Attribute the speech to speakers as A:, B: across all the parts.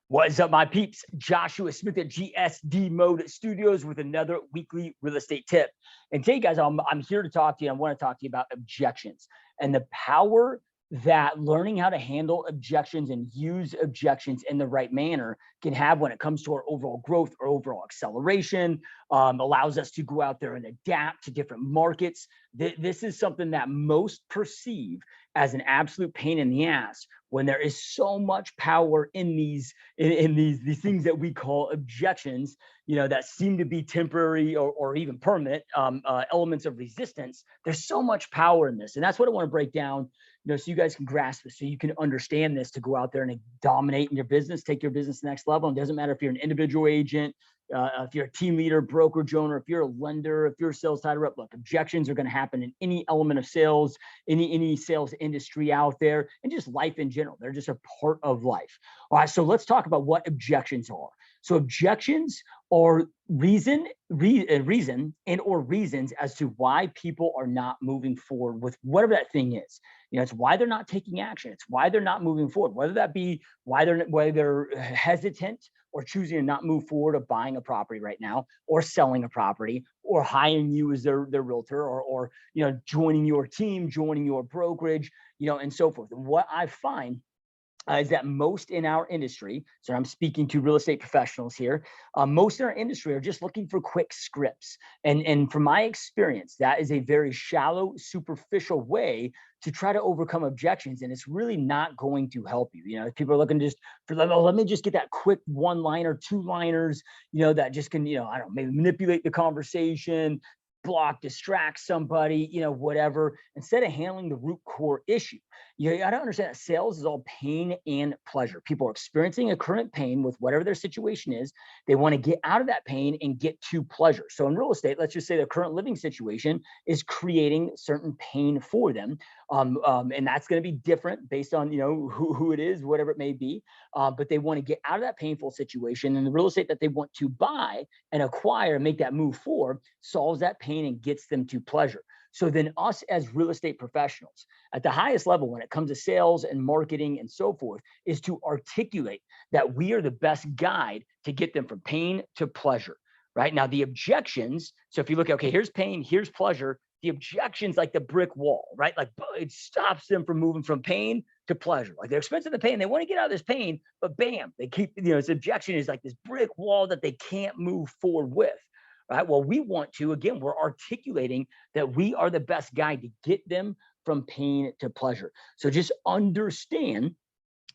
A: What is up, my peeps? Joshua Smith at GSD Mode Studios with another weekly real estate tip. And today, guys, I'm here to talk to you. I want to talk to you about objections and the power that learning how to handle objections and use objections in the right manner can have when it comes to our overall growth or overall acceleration. Allows us to go out there and adapt to different markets. This is something that most perceive as an absolute pain in the ass when there is so much power in these things that we call objections, that seem to be temporary or even permanent elements of resistance. There's so much power in this, and that's what I want to break down, so you guys can grasp this, so you can understand this to go out there and dominate in your business, take your business to the next level. It doesn't matter if you're an individual agent, if you're a team leader, brokerage owner, if you're a lender, if you're a sales title rep. Look, objections are going to happen in any element of sales, any sales industry out there, and just life in general. They're just a part of life. All right, so let's talk about what objections are. So objections are reasons as to why people are not moving forward with whatever that thing is. It's why they're not taking action. It's why they're not moving forward, whether that be why they're hesitant or choosing to not move forward of buying a property right now, or selling a property, or hiring you as their realtor, or joining your team, joining your brokerage, and so forth. And what I find is that most in our industry, so I'm speaking to real estate professionals here, most in our industry are just looking for quick scripts. And from my experience, that is a very shallow, superficial way to try to overcome objections. And it's really not going to help you. People are looking just for, let me just get that quick one-liner, two-liners, that just can, I don't know, maybe manipulate the conversation, block, distract somebody, whatever, instead of handling the root core issue. You got to understand that sales is all pain and pleasure. People are experiencing a current pain with whatever their situation is. They want to get out of that pain and get to pleasure. So in real estate, let's just say their current living situation is creating certain pain for them. And that's going to be different based on, who it is, whatever it may be. But they want to get out of that painful situation, and the real estate that they want to buy and acquire and make that move forward solves that pain and gets them to pleasure. So then us as real estate professionals at the highest level when it comes to sales and marketing and so forth is to articulate that we are the best guide to get them from pain to pleasure. Right now, the objections. So if you look, okay, here's pain, here's pleasure. The objections, like the brick wall, right? Like it stops them from moving from pain to pleasure. Like they're experiencing the pain, they want to get out of this pain, but bam, they keep, this objection is like this brick wall that they can't move forward with. Right. Well, we want to, again, we're articulating that we are the best guide to get them from pain to pleasure. So just understand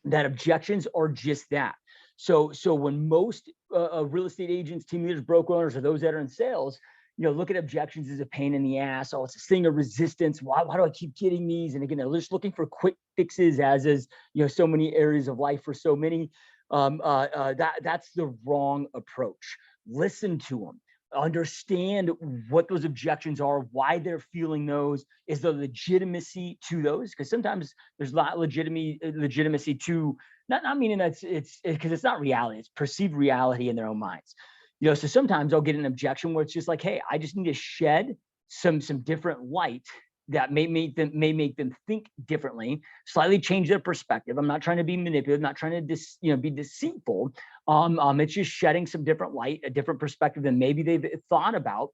A: that objections are just that. So when most real estate agents, team leaders, broker owners, or those that are in sales, look at objections as a pain in the ass. Oh, it's a thing of resistance. Why do I keep getting these? And again, they're just looking for quick fixes, as is, so many areas of life for so many. That's the wrong approach. Listen to them. Understand what those objections are, why they're feeling those, is the legitimacy to those, because sometimes there's not legitimacy to, not meaning that it's because it's not reality, it's perceived reality in their own minds. So sometimes I'll get an objection where it's just like, hey, I just need to shed some different light that may make them think differently, slightly change their perspective. I'm not trying to be manipulative, not trying to be deceitful. It's just shedding some different light, a different perspective than maybe they've thought about.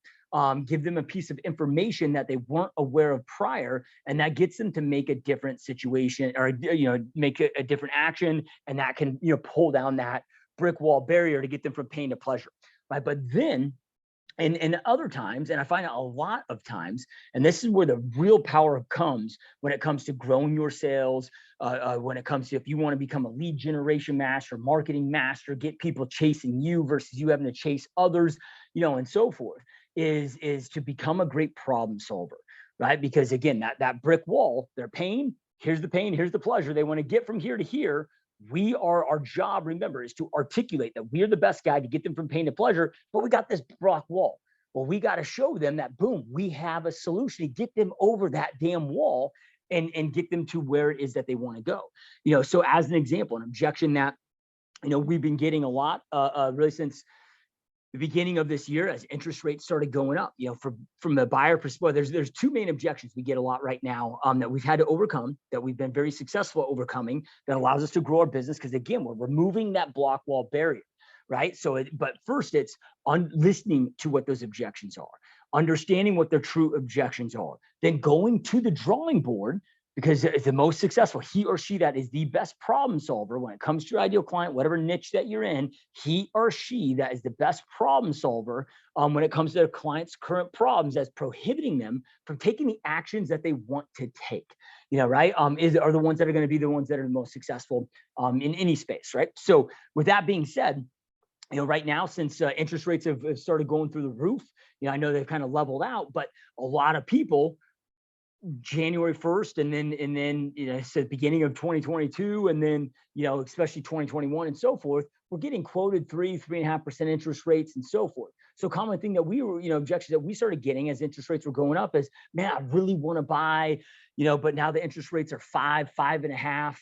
A: Give them a piece of information that they weren't aware of prior, and that gets them to make a different situation, or make a different action, and that can pull down that brick wall barrier to get them from pain to pleasure, right? But then, and other times, and I find out a lot of times, and this is where the real power comes when it comes to growing your sales, when it comes to, if you want to become a lead generation master, marketing master, get people chasing you versus you having to chase others, and so forth, is to become a great problem solver, right? Because again, that brick wall, their pain, here's the pleasure. They want to get from here to here. Our job, remember, is to articulate that we're the best guy to get them from pain to pleasure, but we got this rock wall. Well, we got to show them that, boom, we have a solution to get them over that damn wall and get them to where it is that they want to go. So as an example, an objection that, we've been getting a lot, really since the beginning of this year, as interest rates started going up, from the buyer perspective, there's two main objections we get a lot right now, that we've had to overcome, that we've been very successful at overcoming, that allows us to grow our business. Because again, we're removing that block wall barrier, right? But first, it's listening to what those objections are, understanding what their true objections are, then going to the drawing board, because it's the most successful. He or she that is the best problem solver when it comes to your ideal client, whatever niche that you're in, he or she that is the best problem solver when it comes to their client's current problems, that's prohibiting them from taking the actions that they want to take. Right? Are the ones that are going to be the ones that are the most successful in any space, right? So with that being said, right now, since interest rates have started going through the roof, I know they've kind of leveled out, but a lot of people, January 1st, and then it's the beginning of 2022, and then especially 2021 and so forth, we're getting quoted 3.5% interest rates and so forth. So common thing that we were, objections that we started getting as interest rates were going up is, man, I really want to buy, but now the interest rates are 5.5.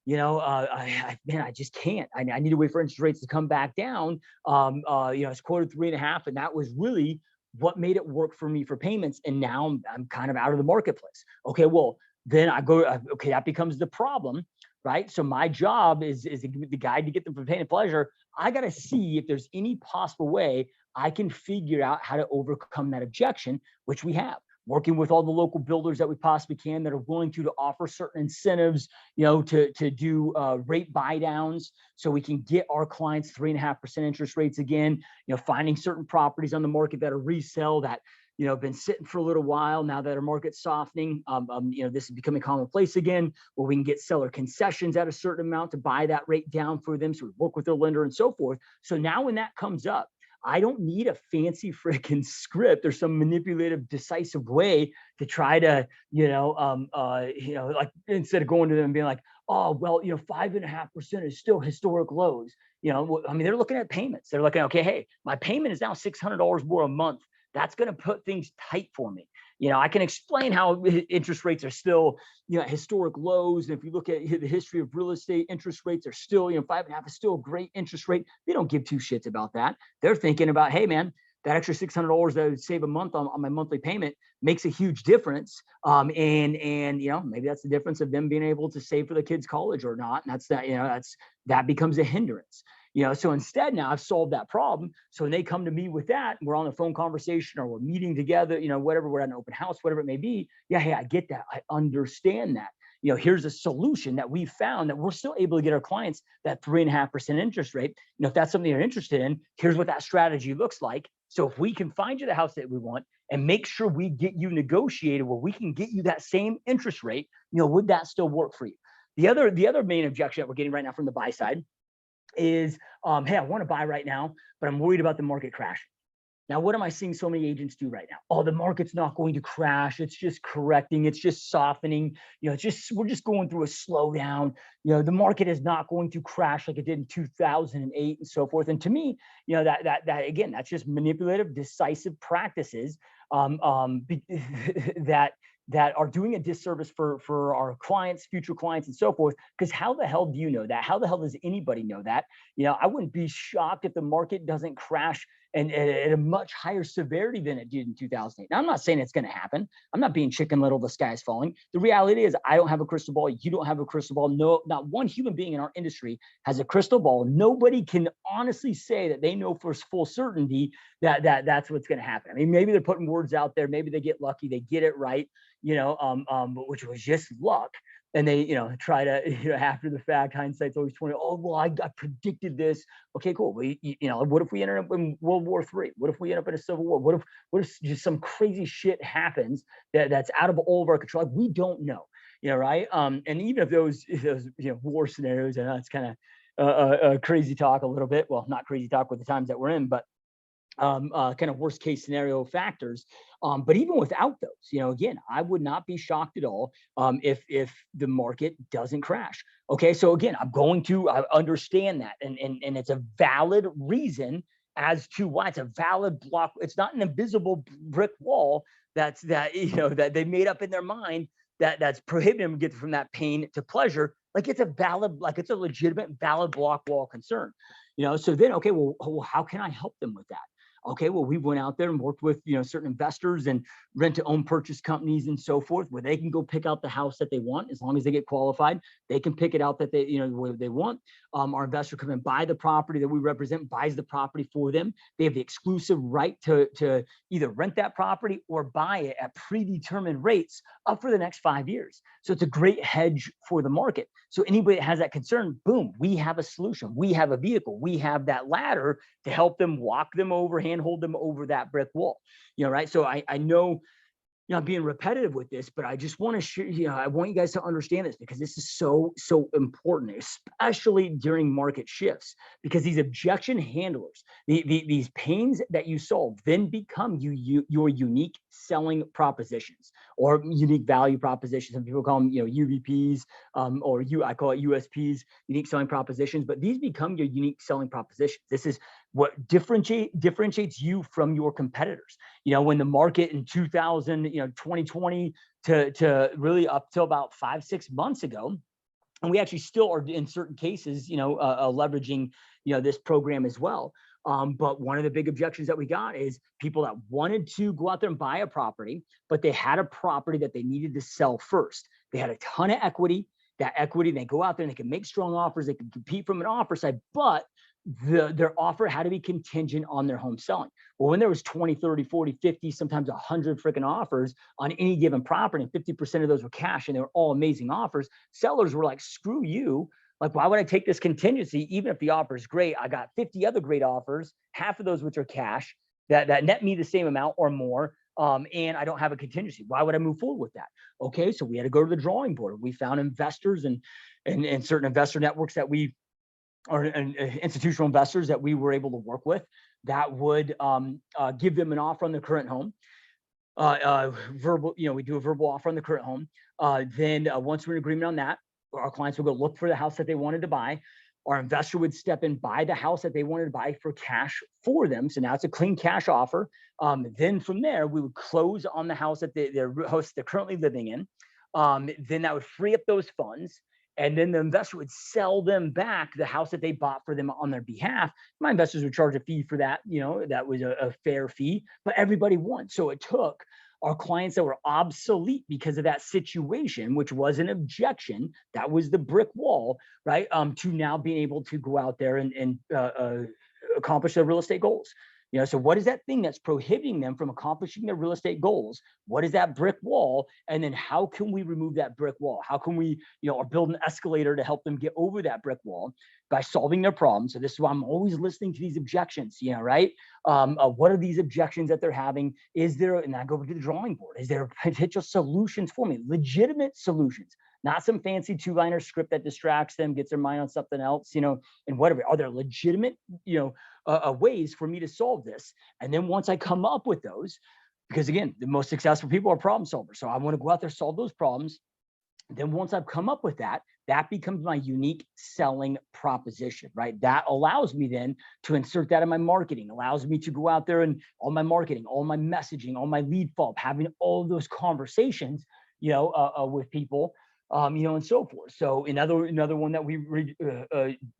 A: I just can't. I need to wait for interest rates to come back down. It's quoted 3.5, and that was really what made it work for me for payments. And now I'm kind of out of the marketplace. Okay, well, then I go, okay, that becomes the problem, right? So my job is the guide to get them from pain and pleasure. I got to see if there's any possible way I can figure out how to overcome that objection, which we have. Working with all the local builders that we possibly can that are willing to offer certain incentives, to do rate buy downs, so we can get our clients 3.5% interest rates again. Finding certain properties on the market that are resell that have been sitting for a little while now that our market's softening. This is becoming commonplace again, where we can get seller concessions at a certain amount to buy that rate down for them. So we work with their lender and so forth. So now when that comes up, I don't need a fancy freaking script or some manipulative, decisive way to try to, like, instead of going to them and being like, oh, well, 5.5% is still historic lows. They're looking at payments. They're looking, okay, hey, my payment is now $600 more a month. That's going to put things tight for me. I can explain how interest rates are still, historic lows. And if you look at the history of real estate, interest rates are still, 5.5 is still a great interest rate. They don't give two shits about that. They're thinking about, hey, man, that extra $600 that I would save a month on my monthly payment makes a huge difference. And maybe that's the difference of them being able to save for the kids' college or not. And that becomes a hindrance. So instead now I've solved that problem. So when they come to me with that, we're on a phone conversation or we're meeting together, whatever, we're at an open house, whatever it may be. Yeah, hey, I get that. I understand that. Here's a solution that we found that we're still able to get our clients that 3.5% interest rate. If that's something you're interested in, here's what that strategy looks like. So if we can find you the house that we want and make sure we get you negotiated where we can get you that same interest rate, would that still work for you? The other main objection that we're getting right now from the buy side is, hey, I want to buy right now, but I'm worried about the market crashing. Now, what am I seeing so many agents do right now? Oh, the market's not going to crash. It's just correcting. It's just softening. we're just going through a slowdown. The market is not going to crash like it did in 2008 and so forth. And to me, that again, that's just manipulative, decisive practices that are doing a disservice for our clients, future clients, and so forth. Because how the hell do you know that? How the hell does anybody know that? I wouldn't be shocked if the market doesn't crash and at a much higher severity than it did in 2008. Now, I'm not saying it's going to happen. I'm not being chicken little, the sky is falling. The reality is I don't have a crystal ball. You don't have a crystal ball. No, not one human being in our industry has a crystal ball. Nobody can honestly say that they know for full certainty that's what's going to happen. Maybe they're putting words out there. Maybe they get lucky. They get it right, which was just luck. And they, try to, after the fact, hindsight's always 20. Oh, well, I predicted this. Okay, cool. Well, what if we ended up in World War III? What if we end up in a civil war? What if just some crazy shit happens that's out of all of our control? Like, we don't know, right? And even if those war scenarios, and that's kind of crazy talk a little bit. Well, not crazy talk with the times that we're in, but kind of worst case scenario factors. But even without those, again, I would not be shocked at all if the market doesn't crash. Okay, so again, I understand that, and it's a valid reason as to why it's a valid block. It's not an invisible brick wall that they made up in their mind that's prohibiting them to get from that pain to pleasure. Like it's a legitimate valid block wall concern. So then, okay, well, how can I help them with that? Okay, well, we went out there and worked with, certain investors and rent to own purchase companies and so forth, where they can go pick out the house that they want. As long as they get qualified, they can pick it out that they, where they want. Our investor come and buy the property that we represent, buys the property for them. They have the exclusive right to either rent that property or buy it at predetermined rates up for the next 5 years. So it's a great hedge for the market. So anybody that has that concern, boom, we have a solution. We have a vehicle. We have that ladder to help them walk them over, handhold them over that brick wall. Right? So I know, I'm being repetitive with this, but I just want to share, I want you guys to understand this, because this is so important, especially during market shifts, because these objection handlers, these pains that you solve then become your unique selling propositions, or unique value propositions. Some people call them, UVPs, I call it USPs, unique selling propositions, but these become your unique selling propositions. This is what differentiates you from your competitors. When the market in 2020 to really up till about 5-6 months ago, and we actually still are in certain cases, leveraging, this program as well. But one of the big objections that we got is people that wanted to go out there and buy a property, but they had a property that they needed to sell first. They had a ton of equity. That equity, they go out there and they can make strong offers. They can compete from an offer side, but their offer had to be contingent on their home selling. Well, when there was 20, 30, 40, 50, sometimes 100 freaking offers on any given property, and 50% of those were cash, and they were all amazing offers, sellers were like, screw you. Like, why would I take this contingency? Even if the offer is great, I got 50 other great offers, half of those which are cash, that net me the same amount or more. And I don't have a contingency. Why would I move forward with that? Okay, so we had to go to the drawing board. We found investors and certain investor networks that we or institutional investors that we were able to work with that would give them an offer on the current home. Verbal, we do a verbal offer on the current home. Then once we're in agreement on that, our clients will go look for the house that they wanted to buy. Our investor would step in, buy the house that they wanted to buy for cash for them. So now it's a clean cash offer. Then from there, we would close on the house that they're currently living in. Then that would free up those funds. And then the investor would sell them back the house that they bought for them on their behalf. My investors would charge a fee for that. That was a fair fee, but everybody won. So it took our clients that were obsolete because of that situation, which was an objection, that was the brick wall, right? To now being able to go out there and accomplish their real estate goals. So what is that thing that's prohibiting them from accomplishing their real estate goals? What is that brick wall? And then how can we remove that brick wall? How can we, or build an escalator to help them get over that brick wall by solving their problem? So this is why I'm always listening to these objections, right? What are these objections that they're having? Is there, and I go to the drawing board, is there potential solutions for me? Legitimate solutions. Not some fancy 2-liner script that distracts them, gets their mind on something else, and whatever. Are there legitimate, ways for me to solve this? And then once I come up with those, because again, the most successful people are problem solvers. So I want to go out there, solve those problems. Then once I've come up with that, that becomes my unique selling proposition, right? That allows me then to insert that in my marketing, allows me to go out there and all my marketing, all my messaging, all my lead follow-up, having all of those conversations, with people. And so forth. So another one that we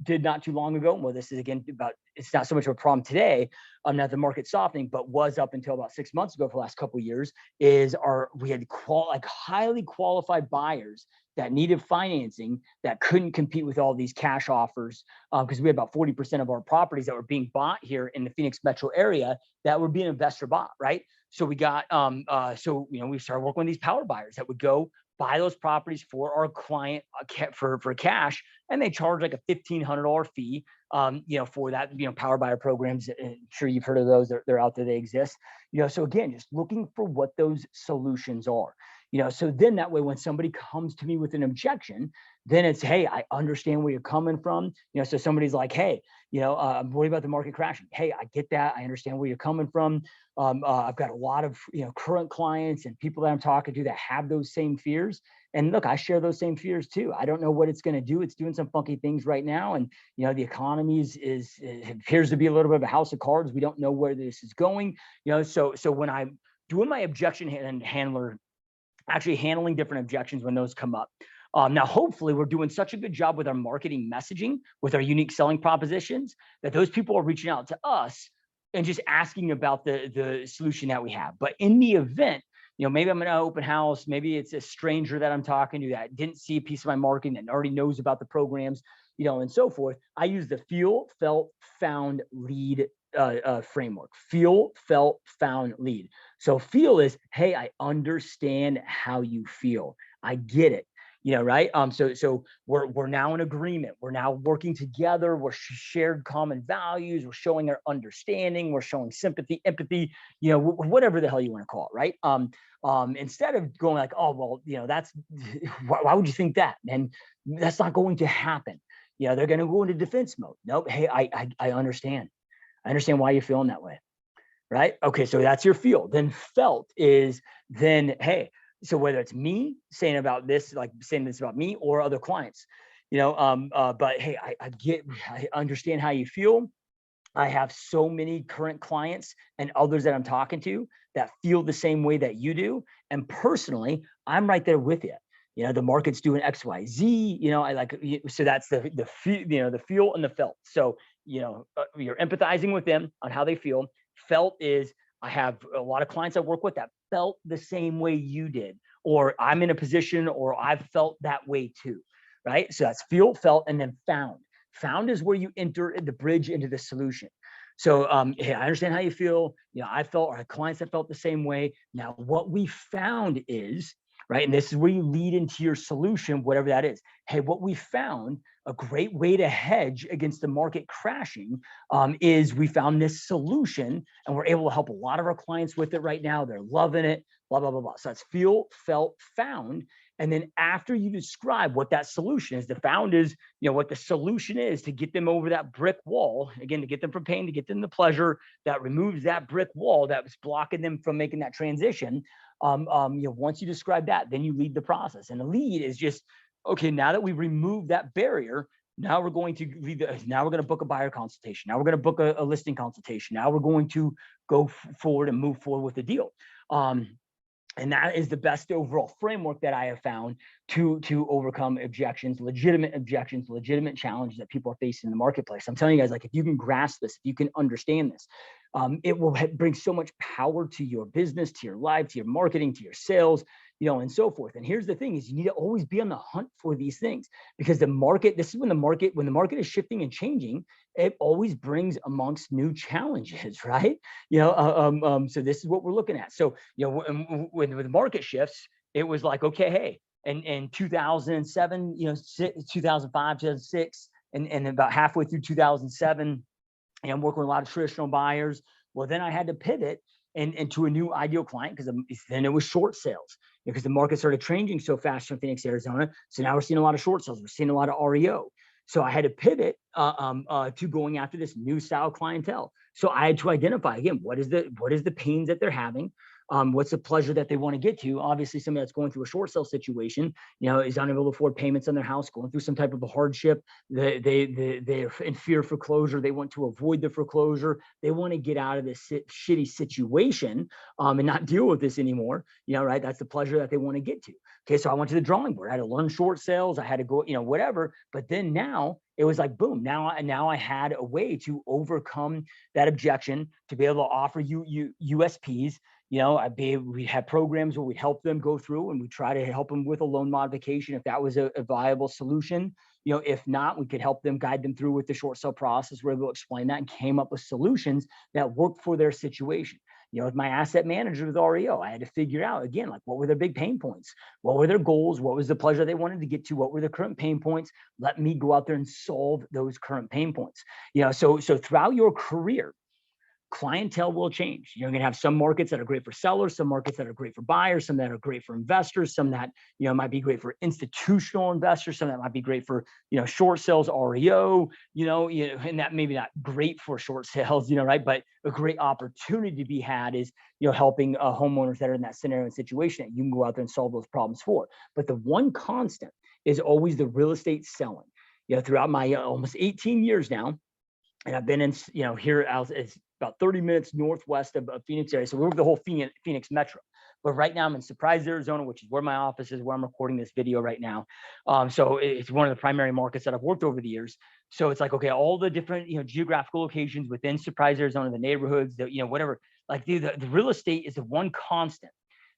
A: did not too long ago. Well, this is again about, it's not so much of a problem today. Now the market's softening, but was up until about 6 months ago for the last couple of years. We had highly qualified buyers that needed financing that couldn't compete with all these cash offers, because we had about 40% of our properties that were being bought here in the Phoenix metro area that were being investor bought, right? So we got we started working with these power buyers that would go buy those properties for our client for cash, and they charge like a $1,500 fee, for that, power buyer programs. I'm sure you've heard of those. They're out there. They exist. So again, just looking for what those solutions are. So then that way, when somebody comes to me with an objection, then it's, hey, I understand where you're coming from. So somebody's like, hey, I'm worried about the market crashing. Hey, I get that. I understand where you're coming from. I've got a lot of, current clients and people that I'm talking to that have those same fears. And look, I share those same fears too. I don't know what it's going to do. It's doing some funky things right now. And, the economy it appears to be a little bit of a house of cards. We don't know where this is going. So when I'm doing my objection handler, actually handling different objections when those come up. Now, hopefully we're doing such a good job with our marketing messaging, with our unique selling propositions, that those people are reaching out to us and just asking about the solution that we have. But in the event, maybe I'm in an open house, maybe it's a stranger that I'm talking to that didn't see a piece of my marketing and already knows about the programs, and so forth. I use the feel, felt, found, lead framework. Feel, felt, found, lead. So feel is, hey, I understand how you feel. I get it. Right. So we're now in agreement. We're now working together. We're shared common values. We're showing our understanding. We're showing sympathy, empathy, whatever the hell you want to call it. Right. Instead of going like, oh, well, that's, why would you think that? And that's not going to happen. They're going to go into defense mode. Nope. Hey, I understand. I understand why you're feeling that way. Right. Okay. So that's your feel. Then felt is then, hey, so whether it's me saying about this, like saying this about me or other clients, but hey, I understand how you feel. I have so many current clients and others that I'm talking to that feel the same way that you do. And personally, I'm right there with you. The market's doing X, Y, Z, I like, so that's the feel, the feel and the felt. So, you're empathizing with them on how they feel. Felt is, I have a lot of clients I work with that felt the same way you did, or I'm in a position, or I've felt that way too, right? So that's feel, felt, and then found. Found is where you enter the bridge into the solution. So, hey, I understand how you feel. I felt, or clients that felt the same way. Now, what we found is, right, and this is where you lead into your solution, whatever that is. Hey, what we found, a great way to hedge against the market crashing, is we found this solution, and we're able to help a lot of our clients with it right now. They're loving it, blah, blah, blah, blah. So that's feel, felt, found. And then after you describe what that solution is, the found is, what the solution is to get them over that brick wall, again, to get them from pain, to get them to pleasure, that removes that brick wall that was blocking them from making that transition. Once you describe that, then you lead the process. And the lead is just, okay, now that we've removed that barrier, now we're going to book a buyer consultation. Now we're going to book a listing consultation. Now we're going to go forward and move forward with the deal. And that is the best overall framework that I have found to overcome objections, legitimate challenges that people are facing in the marketplace. I'm telling you guys, like, if you can grasp this, if you can understand this, it will bring so much power to your business, to your life, to your marketing, to your sales, and so forth. And here's the thing is, you need to always be on the hunt for these things, because the market, this is when the market is shifting and changing, it always brings amongst new challenges, right? So this is what we're looking at. So, when the market shifts, it was like, okay, hey, in 2007, 2005, 2006, and about halfway through 2007, and I'm working with a lot of traditional buyers. Well, then I had to pivot into a new ideal client, because then it was short sales, because the market started changing so fast in Phoenix, Arizona. So now we're seeing a lot of short sales. We're seeing a lot of REO. So I had to pivot to going after this new style clientele. So I had to identify, again, what is the pains that they're having? What's the pleasure that they want to get to? Obviously, somebody that's going through a short sale situation, is unable to afford payments on their house, going through some type of a hardship. They're in fear of foreclosure. They want to avoid the foreclosure. They want to get out of this shitty situation and not deal with this anymore. Right? That's the pleasure that they want to get to. Okay, so I went to the drawing board. I had to learn short sales. I had to go, whatever. But then now it was like, boom, now I had a way to overcome that objection, to be able to offer you USPs. We had programs where we help them go through, and we try to help them with a loan modification if that was a viable solution. If not, we could help them, guide them through with the short sale process. We're able to explain that and came up with solutions that worked for their situation. With my asset manager with REO, I had to figure out, again, like, what were their big pain points? What were their goals? What was the pleasure they wanted to get to? What were their current pain points? Let me go out there and solve those current pain points. So throughout your career, clientele will change. You're going to have some markets that are great for sellers, some markets that are great for buyers, some that are great for investors, some that, might be great for institutional investors, some that might be great for, short sales, REO, and that maybe not great for short sales, right? But a great opportunity to be had is, helping homeowners that are in that scenario and situation that you can go out there and solve those problems for. But the one constant is always the real estate selling. Throughout my almost 18 years now, and I've been in, here it's about 30 minutes northwest of Phoenix area. So we're over the whole Phoenix metro. But right now I'm in Surprise, Arizona, which is where my office is, where I'm recording this video right now. So it's one of the primary markets that I've worked over the years. So it's like, okay, all the different, geographical locations within Surprise, Arizona, the neighborhoods, whatever, like the real estate is the one constant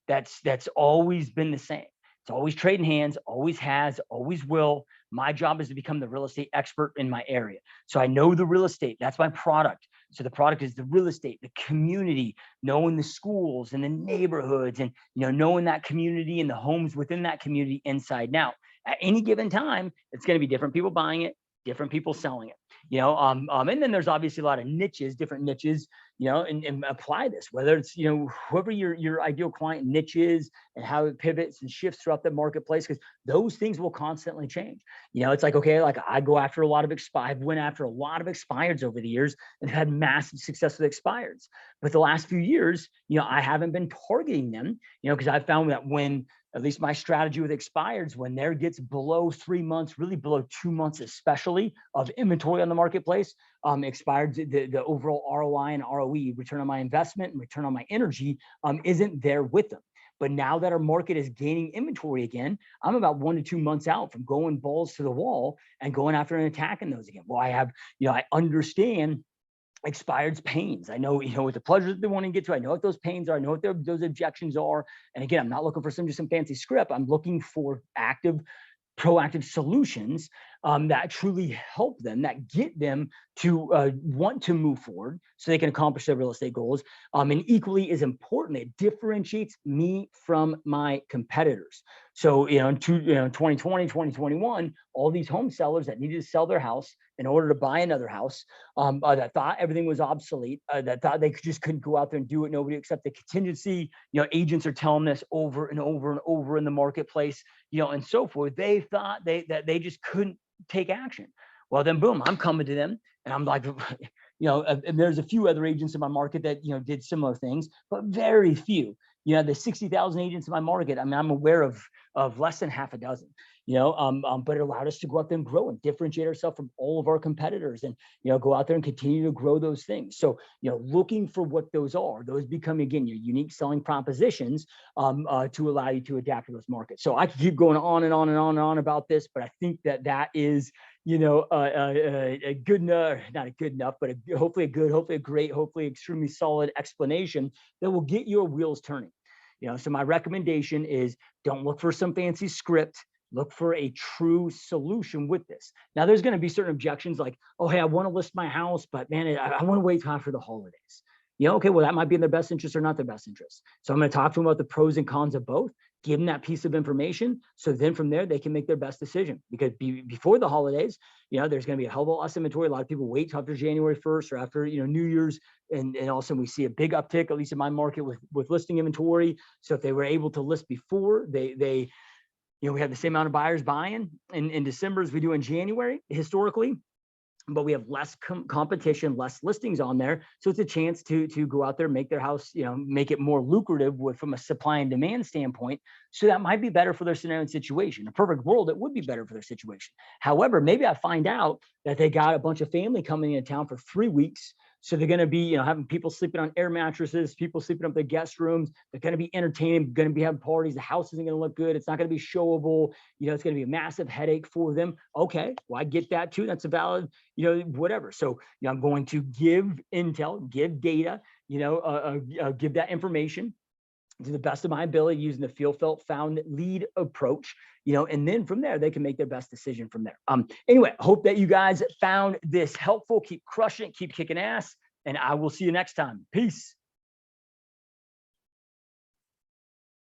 A: that's always been the same. It's always trading hands, always has, always will. My job is to become the real estate expert in my area. So I know the real estate. That's my product. So the product is the real estate, the community, knowing the schools and the neighborhoods, and knowing that community and the homes within that community inside and out. At any given time, it's going to be different people buying it, different people selling it. And then there's obviously a lot of niches, different niches, and apply this, whether it's, whoever your ideal client niche is and how it pivots and shifts throughout the marketplace, because those things will constantly change. It's like, okay, like I go after a lot of I've went after a lot of expireds over the years and had massive success with expireds. But the last few years, I haven't been targeting them, because I found that when, at least my strategy with expireds, when there gets below 3 months, really below 2 months, especially of inventory on the marketplace, expired, the overall ROI and ROE, return on my investment and return on my energy, isn't there with them. But now that our market is gaining inventory again, I'm about 1 to 2 months out from going balls to the wall and going after and attacking those again. Well, I understand expired's pains. I know, what the pleasures that they want to get to. I know what those pains are. I know what those objections are. And again, I'm not looking for some fancy script. I'm looking for active, proactive solutions that truly help them, that get them to want to move forward so they can accomplish their real estate goals. And equally as important, it differentiates me from my competitors. So, in 2020, 2021, all these home sellers that needed to sell their house in order to buy another house, that thought everything was obsolete, that thought they just couldn't go out there and do it. Nobody accept the contingency. Agents are telling this over and over and over in the marketplace, and so forth. They thought that they just couldn't take action. Well, then boom, I'm coming to them and I'm like, and there's a few other agents in my market that, did similar things, but very few. The 60,000 agents in my market, I mean, I'm aware of less than half a dozen, but it allowed us to go out there and grow and differentiate ourselves from all of our competitors and, go out there and continue to grow those things. So, looking for what those are, those become, again, your unique selling propositions to allow you to adapt to those markets. So I could keep going on and on and on and on about this, but I think that is, a good enough, not a good enough, but hopefully a good, hopefully a great, hopefully extremely solid explanation that will get your wheels turning. So my recommendation is don't look for some fancy script. Look for a true solution with this. Now, there's going to be certain objections like, oh, hey, I want to list my house, but man, I want to wait till after the holidays. Okay, well, that might be in their best interest or not their best interest. So I'm going to talk to them about the pros and cons of both, give them that piece of information. So then from there, they can make their best decision, because before the holidays, there's going to be a hell of a lot less inventory. A lot of people wait till after January 1st or after, New Year's. And all of a sudden we see a big uptick, at least in my market, with listing inventory. So if they were able to list before, we have the same amount of buyers buying in December as we do in January historically, but we have less competition, less listings on there. So it's a chance to go out there, make their house, make it more lucrative from a supply and demand standpoint. So that might be better for their scenario and situation. In a perfect world, it would be better for their situation. However, maybe I find out that they got a bunch of family coming into town for 3 weeks. So they're going to be, having people sleeping on air mattresses, people sleeping up their guest rooms. They're going to be entertaining, going to be having parties. The house isn't going to look good. It's not going to be showable. It's going to be a massive headache for them. Okay, well, I get that too. That's a valid, whatever. So, I'm going to give intel, give data, give that information to the best of my ability using the feel, felt, found, lead approach, and then from there, they can make their best decision from there. Anyway, hope that you guys found this helpful. Keep crushing it, keep kicking ass, and I will see you next time. Peace.